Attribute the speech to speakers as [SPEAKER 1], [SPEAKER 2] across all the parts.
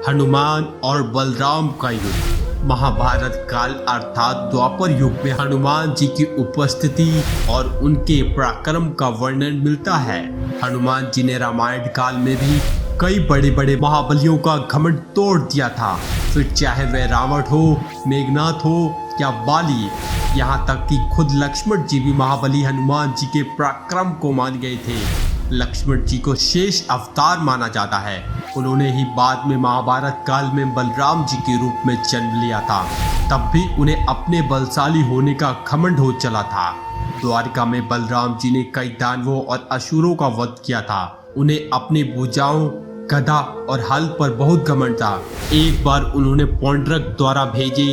[SPEAKER 1] हनुमान और बलराम का युद्ध। महाभारत काल अर्थात द्वापर युग में हनुमान जी की उपस्थिति और उनके पराक्रम का वर्णन मिलता है। हनुमान जी ने रामायण काल में भी कई बड़े बड़े महाबलियों का घमंड तोड़ दिया था, फिर चाहे वह रावण हो, मेघनाथ हो या बाली, यहाँ तक कि खुद लक्ष्मण जी भी महाबली हनुमान जी के पराक्रम को मान गए थे। लक्ष्मण जी को शेष अवतार माना जाता है। उन्होंने ही बाद में महाभारत काल में बलराम जी के रूप में जन्म लिया था। तब भी उन्हें अपने बलशाली होने का घमंड हो चला था। द्वारका में बलराम जी ने कई दानवों और असुरों का वध किया था। उन्हें अपनी भुजाओं, गदा और हल पर बहुत घमंड था। एक बार उन्होंने पौंड्रक द्वारा भेजे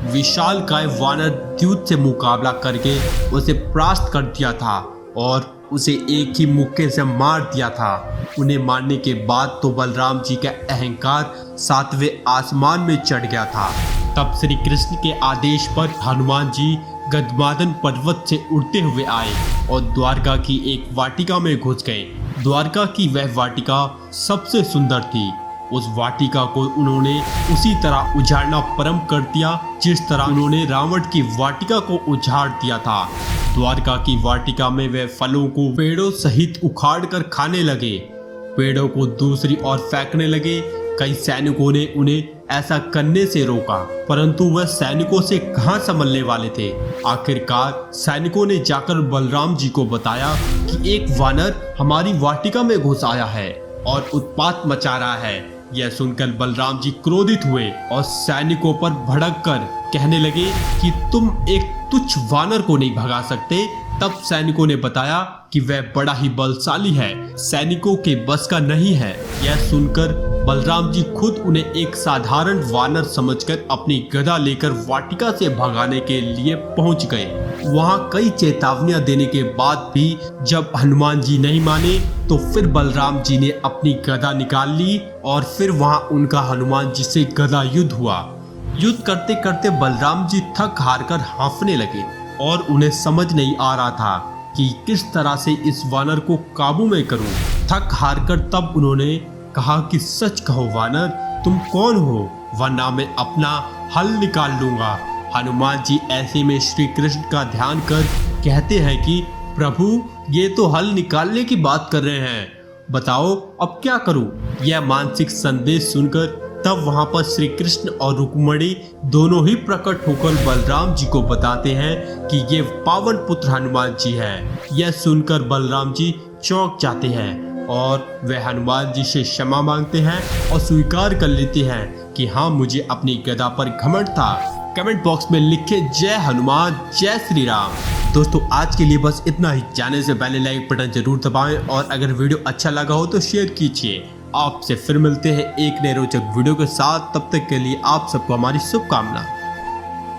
[SPEAKER 1] विशालकाय वानर द्यूत से मुकाबला करके उसे परास्त कर दिया था और उसे एक ही मुक्के से मार दिया था। उन्हें मारने के बाद तो बलराम जी का अहंकार 7वें आसमान में चढ़ गया था। तब श्री कृष्ण के आदेश पर हनुमान जी गदमादन पर्वत से उड़ते हुए आए और द्वारका की एक वाटिका में घुस गए। द्वारका की वह वाटिका सबसे सुंदर थी। उस वाटिका को उन्होंने उसी तरह उजाड़ना परम कर दिया जिस तरह उन्होंने रावण की वाटिका को उजाड़ दिया था। द्वारका की वाटिका में वे फलों को पेड़ों सहित उखाड़ कर खाने लगे, पेड़ों को दूसरी ओर फेंकने लगे। कई सैनिकों ने उन्हें ऐसा करने से रोका, परंतु वह सैनिकों से कहां संभलने वाले थे। आखिरकार सैनिकों ने जाकर बलराम जी को बताया कि एक वानर हमारी वाटिका में घुस आया है और उत्पात मचा रहा है। यह सुनकर बलराम जी क्रोधित हुए और सैनिकों पर भड़क कर कहने लगे कि तुम एक तुच्छ वानर को नहीं भगा सकते। तब सैनिकों ने बताया कि वह बड़ा ही बलशाली है, सैनिकों के बस का नहीं है। यह सुनकर बलराम जी खुद उन्हें एक साधारण वानर समझकर अपनी गदा लेकर वाटिका से भगाने के लिए पहुंच गए। वहां कई चेतावनियां देने के बाद भी जब हनुमान जी नहीं माने तो फिर बलराम जी ने अपनी गदा निकाल ली और फिर वहां उनका हनुमान जी से गदा युद्ध हुआ। युद्ध करते करते बलराम जी थक हार कर हाँफने लगे और उन्हें समझ नहीं आ रहा था कि किस तरह से इस वानर को काबू में करूं। थक हार कर तब उन्होंने कहा कि सच कहो वानर, तुम कौन हो, वरना मैं अपना हल निकाल लूंगा। हनुमान जी ऐसे में श्री कृष्ण का ध्यान कर कहते हैं कि प्रभु, ये तो हल निकालने की बात कर रहे हैं, बताओ अब क्या करूं। यह मानसिक संदेश सुनकर तब वहां पर श्री कृष्ण और रुक्मिणी दोनों ही प्रकट होकर बलराम जी को बताते हैं कि ये पावन पुत्र हनुमान जी हैं। यह सुनकर बलराम जी चौंक जाते हैं और वह हनुमान जी से क्षमा मांगते हैं और स्वीकार कर लेते हैं कि हाँ, मुझे अपनी गदा पर घमंड था। कमेंट बॉक्स में लिखे जय हनुमान, जय श्री राम। दोस्तों आज के लिए बस इतना ही। जाने से पहले लाइक बटन जरूर दबाएं और अगर वीडियो अच्छा लगा हो तो शेयर कीजिए। आपसे फिर मिलते हैं एक नए रोचक वीडियो के साथ। तब तक के लिए आप सबको हमारी शुभकामना।